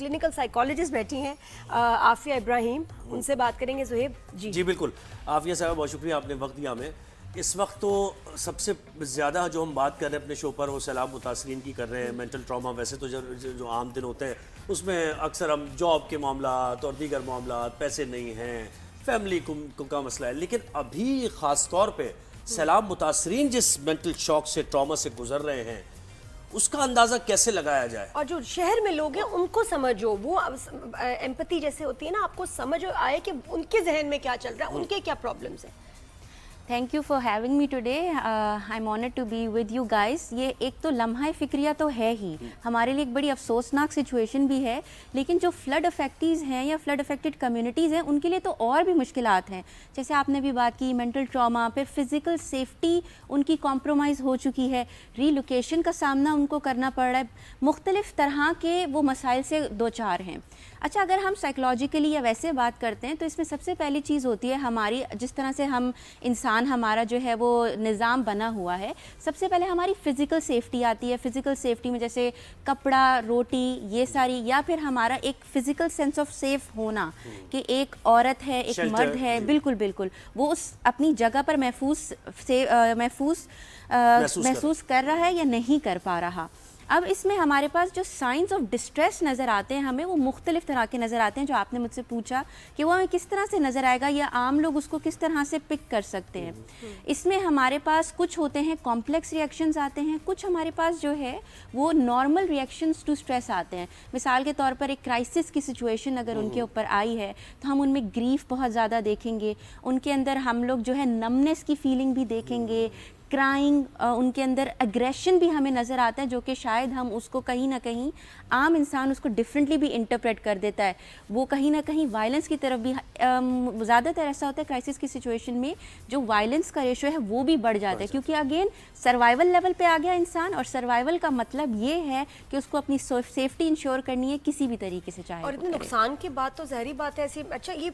Clinical psychologist बैठी हैं आफिया इब्राहिम, उनसे बात करेंगे। ज़ुहैब जी जी बिल्कुल। आफिया साहब बहुत शुक्रिया, आपने वक्त दिया हमें। इस वक्त तो सबसे ज़्यादा जो हम बात कर रहे हैं अपने शो पर वो सैलाब मुतासरीन की कर रहे हैं, मेंटल ट्रॉमा। वैसे तो जो आम दिन होते हैं उसमें अक्सर हम जॉब के मामलात और दीगर मामलात, पैसे नहीं हैं, फैमिली का मसला है, लेकिन अभी ख़ास तौर पे सैलाब मुतासरीन जिस मेंटल शॉक से, ट्रॉमा से गुजर रहे हैं, उसका अंदाज़ा कैसे लगाया जाए? और जो शहर में लोग हैं उनको समझो, वो एम्पैथी जैसे होती है ना, आपको समझ आए कि उनके जहन में क्या चल रहा है, उनके क्या प्रॉब्लम्स हैं। Thank you for having me today, I am honoured to be with you guys. ये एक तो लम्हा फिक्रिया तो है ही, हमारे लिए एक बड़ी अफसोसनाक सिचुएशन भी है, लेकिन जो फ्लड अफेक्टीज़ हैं या फ्लड अफेक्टेड कम्युनिटीज़ हैं उनके लिए तो और भी मुश्किलात हैं। जैसे आपने भी बात की मेंटल ट्रॉमा, फिर फिज़िकल सेफ्टी उनकी कॉम्प्रोमाइज़ हो चुकी है, रीलोकेशन का सामना उनको करना पड़ रहा है, मुख्तलिफ़ तरह के वो मसाइल से दो चार हैं। अच्छा, अगर हम साइकोलॉजिकली या वैसे बात करते हैं तो इसमें सबसे पहली चीज़ होती है हमारी, जिस तरह से हम इंसान, हमारा जो है वो निज़ाम बना हुआ है, सबसे पहले हमारी फ़िज़िकल सेफ्टी आती है। फ़िज़िकल सेफ्टी में जैसे कपड़ा, रोटी, ये सारी, या फिर हमारा एक फ़िज़िकल सेंस ऑफ सेफ होना कि एक औरत है, एक मर्द है, बिल्कुल बिल्कुल वो उस अपनी जगह पर महसूस कर रहा है या नहीं कर पा रहा। अब इसमें हमारे पास जो साइंस ऑफ डिस्ट्रेस नज़र आते हैं हमें, वो मुख्तलिफ़ तरह के नज़र आते हैं। जो आपने मुझसे पूछा कि वो हमें किस तरह से नज़र आएगा या आम लोग उसको किस तरह से पिक कर सकते हैं, इसमें हमारे पास कुछ होते हैं कॉम्प्लेक्स रिएक्शंस आते हैं, कुछ हमारे पास जो है वो नॉर्मल रिएक्शंस टू स्ट्रेस आते हैं। मिसाल के तौर पर एक क्राइसिस की सिचुएशन अगर उनके ऊपर आई है तो हम उनमें ग्रीफ बहुत ज़्यादा देखेंगे, उनके अंदर हम लोग जो है नमनेस की फीलिंग भी देखेंगे, क्राइंग, उनके अंदर एग्रेशन भी हमें नज़र आता है, जो कि शायद हम उसको कहीं ना कहीं, आम इंसान उसको डिफरेंटली भी इंटरप्रेट कर देता है, वो कहीं ना कहीं वायलेंस की तरफ भी। ज़्यादातर ऐसा होता है क्राइसिस की सिचुएशन में जो वायलेंस का रेशो है वो भी बढ़ जाता है, क्योंकि अगेन सर्वाइवल लेवल पे आ गया इंसान, और सर्वाइवल का मतलब ये है कि उसको अपनी सेफ्टी इंश्योर करनी है किसी भी तरीके से, चाहे। और इतने नुकसान की बात तो ज़ाहिर बात है ऐसी। अच्छा, ये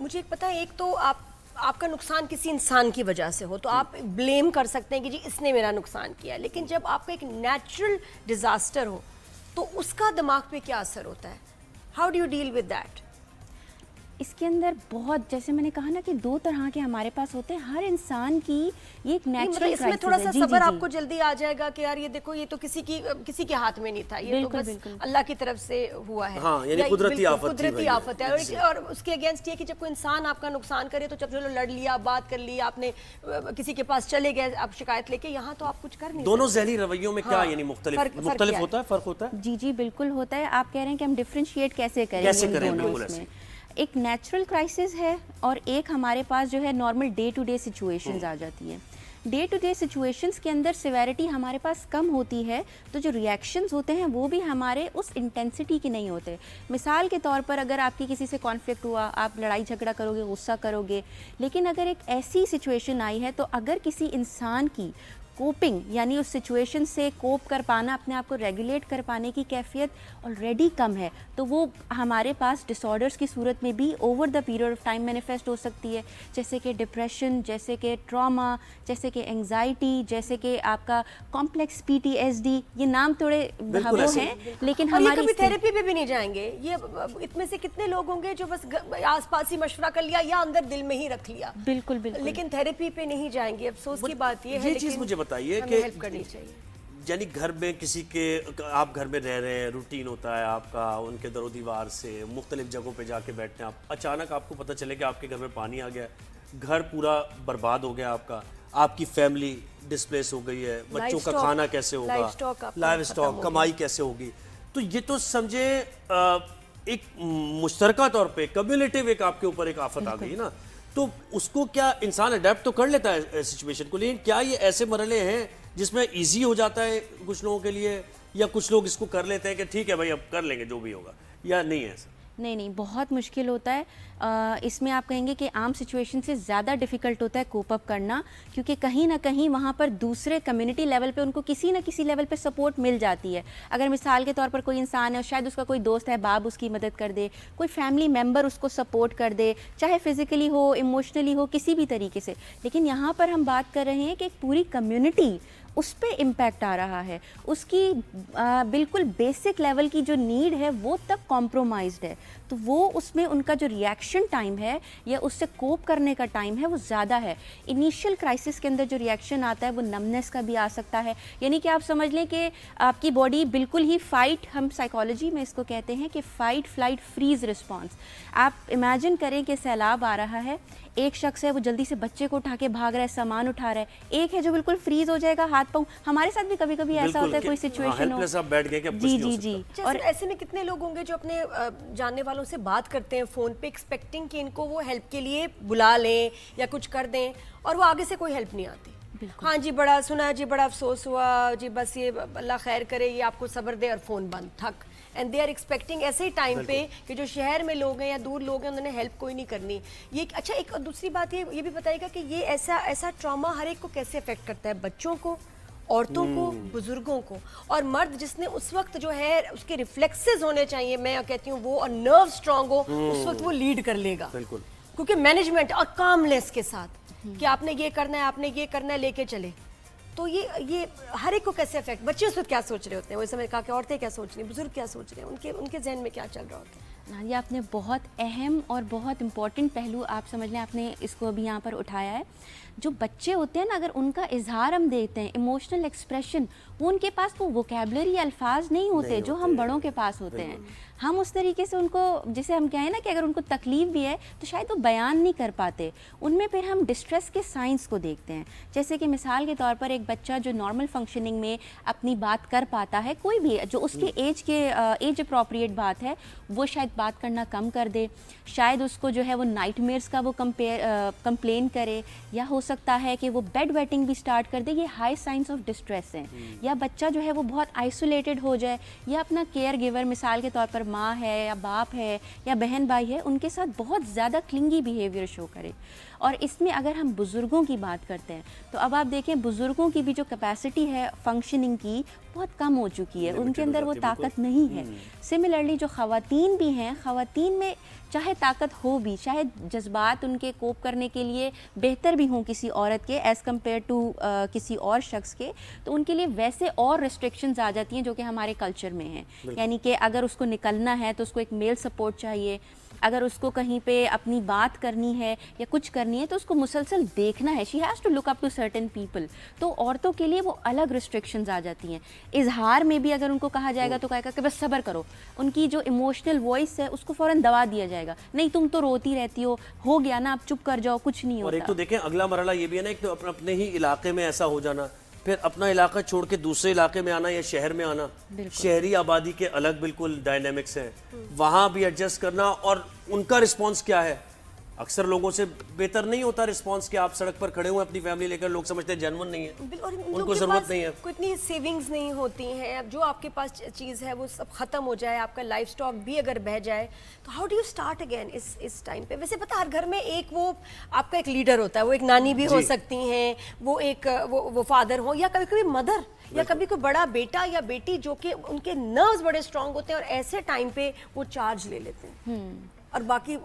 मुझे पता है, एक तो आपका नुकसान किसी इंसान की वजह से हो तो आप ब्लेम कर सकते हैं कि जी इसने मेरा नुकसान किया, लेकिन जब आपका एक नेचुरल डिज़ास्टर हो तो उसका दिमाग पे क्या असर होता है? How do you deal with that? इसके अंदर बहुत, जैसे मैंने कहा ना कि दो तरह के हमारे पास होते हैं, हर इंसान की ये एक नेचुरल, इसमें थोड़ा सा सब्र आपको जल्दी आ जाएगा कि यार ये देखो, ये तो किसी के हाथ में नहीं था, ये तो बस अल्लाह की तरफ से हुआ है। हाँ, यानी कुदरती आफत है। और उसके अगेंस्ट ये कि जब कोई इंसान आपका नुकसान करे तो जब चलो लड़ लिया, बात कर लिया, आपने किसी के पास चले गए आप शिकायत लेके, यहाँ तो आप कुछ कर नहीं। दोनों ज़हनी रवैयों में क्या यानी मुख्तलिफ होता है, फ़र्क होता है? जी जी बिल्कुल होता है। आप कह रहे हैं कि हम डिफ्रेंशिएट कैसे करें? एक नेचुरल क्राइसिस है और एक हमारे पास जो है normal day to day situations आ जाती है। डे टू डे सिचुएशंस के अंदर सिवेरिटी हमारे पास कम होती है, तो जो रिएक्शंस होते हैं वो भी हमारे उस इंटेंसिटी के नहीं होते। मिसाल के तौर पर अगर आपकी किसी से कॉन्फ्लिक्ट हुआ, आप लड़ाई झगड़ा करोगे, गुस्सा करोगे, लेकिन अगर एक ऐसी सिचुएशन आई है तो अगर किसी इंसान की कोपिंग यानी उस सिचुएशन से कोप कर पाना, अपने आप को रेगुलेट कर पाने की कैफियत ऑलरेडी कम है, तो वो हमारे पास डिसऑर्डर्स की सूरत में भी over the period of time manifest हो सकती है, जैसे कि डिप्रेशन, जैसे कि ट्रॉमा, जैसे कि एंग्जाइटी, जैसे कि आपका कॉम्प्लेक्स PTSD। ये नाम थोड़े वो हैं, लेकिन हमारी कभी थेरेपी पे भी नहीं जाएंगे। ये इतने से कितने लोग होंगे जो बस आसपास ही मशवरा कर लिया या अंदर दिल में ही रख लिया, बिल्कुल बिल्कुल, लेकिन थेरेपी पे नहीं जाएंगे। अफसोस की बात ये है। ये चीज़ मुझे बताइए कि हेल्प करनी चाहिए। यानी घर में किसी के, आप घर में रह रहे हैं, रूटीन होता है आपका, उनके दरो दीवार से मुख्तलिफ जगहों पे जाके बैठते हैं आप, अचानक आपको पता चले कि आपके घर में पानी आ गया, घर पूरा बर्बाद हो गया आपका, आपकी फैमिली डिस्प्लेस हो गई है, बच्चों का खाना कैसे होगा, लाइव स्टॉक, कमाई कैसे होगी। तो ये तो समझे एक मुश्तरका तौर पे कम्युनिटिव एक आपके ऊपर एक आफत आ गई ना, तो उसको क्या इंसान अडेप्ट तो कर लेता है सिचुएशन को, लेकिन क्या ये ऐसे मरहले हैं जिसमें इजी हो जाता है कुछ लोगों के लिए, या कुछ लोग इसको कर लेते हैं कि ठीक है भाई अब कर लेंगे जो भी होगा, या नहीं है ऐसा? नहीं, बहुत मुश्किल होता है। इसमें आप कहेंगे कि आम सिचुएशन से ज़्यादा डिफ़िकल्ट होता है कोप अप करना, क्योंकि कहीं ना कहीं वहाँ पर दूसरे कम्युनिटी लेवल पे उनको किसी न किसी लेवल पे सपोर्ट मिल जाती है। अगर मिसाल के तौर पर कोई इंसान है, शायद उसका कोई दोस्त है, बाप उसकी मदद कर दे, कोई फैमिली मेम्बर उसको सपोर्ट कर दे, चाहे फिज़िकली हो, इमोशनली हो, किसी भी तरीके से। लेकिन यहाँ पर हम बात कर रहे हैं कि एक पूरी कम्युनिटी اس پہ امپیکٹ آ رہا ہے, اس کی بالکل بیسک لیول کی جو نیڈ ہے وہ تک کمپرومائزڈ ہے, تو وہ اس میں ان کا جو ریئیکشن ٹائم ہے یا اس سے کوپ کرنے کا ٹائم ہے وہ زیادہ ہے. انیشیل کرائسس کے اندر جو ریئیکشن آتا ہے وہ نمنس کا بھی آ سکتا ہے, یعنی کہ آپ سمجھ لیں کہ آپ کی باڈی بالکل ہی فائٹ, ہم سائیکالوجی میں اس کو کہتے ہیں کہ فائٹ فلائٹ فریز رسپانس. آپ امیجن کریں کہ سیلاب آ رہا ہے, ایک شخص ہے وہ جلدی سے بچے کو اٹھا کے بھاگ رہا ہے, سامان اٹھا رہا ہے, ایک ہے جو بالکل فریز ہو جائے گا ہاتھ پاؤں. ہمارے ساتھ بھی کبھی کبھی ایسا ہوتا ہے کوئی سچویشن ہو, جی جی جی. اور ایسے میں کتنے لوگ ہوں گے جو اپنے جاننے والوں سے بات کرتے ہیں فون پہ ایکسپیکٹنگ کہ ان کو وہ ہیلپ کے لیے بلا لیں یا کچھ کر دیں, اور وہ آگے سے کوئی ہیلپ نہیں آتی. ہاں جی بڑا سنا جی, بڑا افسوس ہوا جی, بس یہ اللہ خیر کرے, یہ آپ کو صبر دے, اور فون بند, تھک. اینڈ دے آر ایکسپیکٹنگ ایسے ہی ٹائم پہ کہ جو شہر میں لوگ ہیں یا دور لوگ ہیں انہوں نے ہیلپ کوئی نہیں کرنی. یہ اچھا, ایک دوسری بات یہ بھی بتائیے گا کہ یہ ایسا ٹراما ہر ایک کو کیسے افیکٹ کرتا ہے, بچوں کو, عورتوں کو, بزرگوں کو, اور مرد جس نے اس وقت جو ہے اس کے ریفلیکسز ہونے چاہیے, میں کہتی ہوں وہ, اور نرو اسٹرانگ ہو, اس وقت وہ لیڈ کر لے گا. بالکل, کیونکہ مینجمنٹ اور کاملیس کے ساتھ کہ آپ نے یہ کرنا ہے, آپ نے یہ کرنا ہے, لے کے چلے. تو یہ ہر ایک کو کیسے افیکٹ, بچے اس وقت کیا سوچ رہے ہوتے ہیں, ویسے میں نے کہا کہ عورتیں کیا سوچ رہی ہیں, بزرگ کیا سوچ رہے ہیں, ان کے ذہن میں کیا چل رہا ہوتا ہے. یہ آپ نے بہت اہم اور بہت امپورٹنٹ پہلو آپ سمجھ لیں, آپ نے اس کو ابھی یہاں پر اٹھایا ہے. جو بچے ہوتے ہیں نا, اگر ان کا اظہار ہم دیکھتے ہیں, ایموشنل ایکسپریشن, وہ ان کے پاس وہ ووکیبلری الفاظ نہیں ہوتے جو ہم بڑوں کے پاس ہوتے ہیں. ہم اس طریقے سے ان کو, جسے ہم کہیں نا کہ اگر ان کو تکلیف بھی ہے تو شاید وہ بیان نہیں کر پاتے. ان میں پھر ہم ڈسٹریس کے سائنس کو دیکھتے ہیں, جیسے کہ مثال کے طور پر ایک بچہ جو نارمل فنکشننگ میں اپنی بات کر پاتا ہے, کوئی بھی جو اس کے ایج اپروپریٹ بات ہے, وہ شاید بات کرنا کم کر دے, شاید اس کو جو ہے وہ نائٹ میئرس کا وہ کمپلین کرے, یا ہو سکتا ہے کہ وہ بیڈ ویٹنگ بھی سٹارٹ کر دے. یہ ہائی سائنس آف ڈسٹریس ہیں. یا بچہ جو ہے وہ بہت آئسولیٹڈ ہو جائے, یا اپنا کیئر گیور, مثال کے طور پر ماں ہے یا باپ ہے یا بہن بھائی ہے, ان کے ساتھ بہت زیادہ کلنگی بیہیویئر شو کرے. اور اس میں اگر ہم بزرگوں کی بات کرتے ہیں تو اب آپ دیکھیں بزرگوں کی بھی جو کیپیسٹی ہے فنکشننگ کی بہت کم ہو چکی ہے, ان کے اندر وہ طاقت نہیں ہے. سملرلی جو خواتین بھی ہیں, خواتین میں چاہے طاقت ہو بھی, شاید جذبات ان کے کوپ کرنے کے لیے بہتر بھی ہوں کسی عورت کے ایز کمپیئر ٹو کسی اور شخص کے, تو ان کے لیے ویسے اور ریسٹرکشنز آ جاتی ہیں جو کہ ہمارے کلچر میں ہیں. یعنی کہ اگر اس کو نکلنا ہے تو اس کو ایک میل سپورٹ چاہیے, اگر اس کو کہیں پہ اپنی بات کرنی ہے یا کچھ کرنی ہے تو اس کو مسلسل دیکھنا ہے, she has to look up to certain people. تو عورتوں کے لیے وہ الگ ریسٹرکشنز آ جاتی ہیں. اظہار میں بھی اگر ان کو کہا جائے گا تو کہے گا کہ بس صبر کرو, ان کی جو ایموشنل وائس ہے اس کو فوراً دبا دیا جائے گا, نہیں تم تو روتی رہتی ہو گیا نا, آپ چپ کر جاؤ, کچھ نہیں ہوتا. اور ایک تو دیکھیں اگلا مرحلہ یہ بھی ہے نا, ایک تو اپنے ہی علاقے میں ایسا ہو جانا, پھر اپنا علاقہ چھوڑ کے دوسرے علاقے میں آنا یا شہر میں آنا, شہری آبادی کے الگ بالکل ڈائنامکس ہیں, وہاں بھی ایڈجسٹ کرنا, اور ان کا رسپانس کیا ہے. اکثر لوگوں سے بہتر نہیں ہوتا رسپانس کہ آپ سڑک پر کھڑے ہوئے اپنی فیملی لے کر, لوگ سمجھتے ہیں جینون نہیں ہے, ان کو ضرورت نہیں ہے, کوئی اتنی سیونگز نہیں ہوتی ہیں. اب جو آپ کے پاس چیز ہے وہ سب ختم ہو جائے, آپ کا لائف سٹاک بھی اگر بہ جائے, تو how do you start again اس ٹائم پہ. ویسے پتہ ہر گھر میں ایک وہ آپ کا ایک لیڈر ہوتا ہے, وہ ایک نانی بھی ہو سکتی ہیں, وہ ایک وہ فادر ہو, یا کبھی کبھی مدر, یا کبھی کوئی بڑا بیٹا یا بیٹی جو کہ ان کے نروز بڑے اسٹرانگ ہوتے ہیں اور ایسے ٹائم پہ وہ چارج لے لیتے ہیں, اور باقی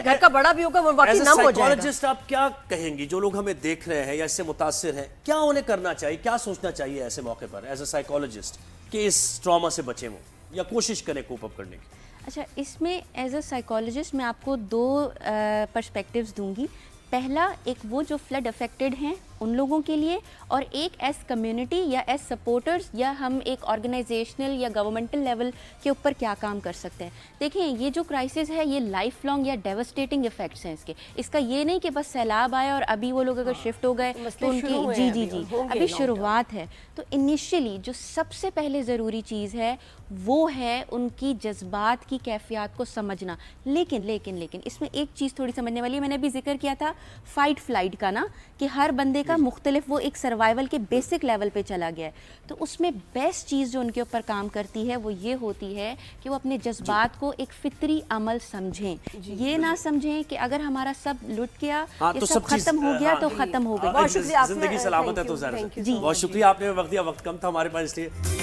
گھر کا بڑا بھی ہوگا وہ باقی نم ہو جائے گا. سائیکالوجسٹ آپ کیا کہیں گی جو لوگ ہمیں دیکھ رہے ہیں یا اس سے متاثر ہیں, کیا انہیں کرنا چاہیے, کیا سوچنا چاہیے ایسے موقع پر ایز اے سائیکالوجسٹ کہ اس ٹراما سے بچیں وہ, یا کوشش کریں کوپ اپ کرنے کی. اچھا, اس میں ایز اے سائیکالوجسٹ میں آپ کو دو پرسپیکٹیوز دوں گی. پہلا, ایک وہ جو فلڈ افیکٹڈ ہیں ان لوگوں کے لیے, اور ایک ایز کمیونٹی یا ایز سپورٹرز, یا ہم ایک آرگنائزیشنل یا گورنمنٹل لیول کے اوپر کیا کام کر سکتے ہیں. دیکھیں یہ جو کرائسس ہے یہ لائف لانگ یا ڈیوسٹیٹنگ افیکٹس ہیں اس کا یہ نہیں کہ بس سیلاب آیا اور ابھی وہ لوگ اگر شفٹ ہو گئے تو ان کی جی ابھی شروعات ہے. تو انیشلی جو سب سے پہلے ضروری چیز ہے وہ ہے ان کی جذبات کی کیفیات کو سمجھنا. لیکن اس میں ایک چیز تھوڑی سمجھنے والی ہے, میں نے بھی ذکر کیا تھا فائٹ فلائٹ کا نا, کہ ہر بندے کا مختلف وہ ایک سروائیول کے بیسک لیول پہ چلا گیا ہے. تو اس میں بیسٹ چیز جو ان کے اوپر کام کرتی ہے وہ یہ ہوتی ہے کہ وہ اپنے جذبات کو ایک فطری عمل سمجھیں. یہ نہ سمجھیں کہ اگر ہمارا سب لٹ گیا یا سب ختم ہو گیا تو ختم ہو گیا. زندگی سلامت ہے تو ظاہر ہے. بہت شکریہ, آپ نے وقت دیا, وقت کم تھا ہمارے پاس اس لیے.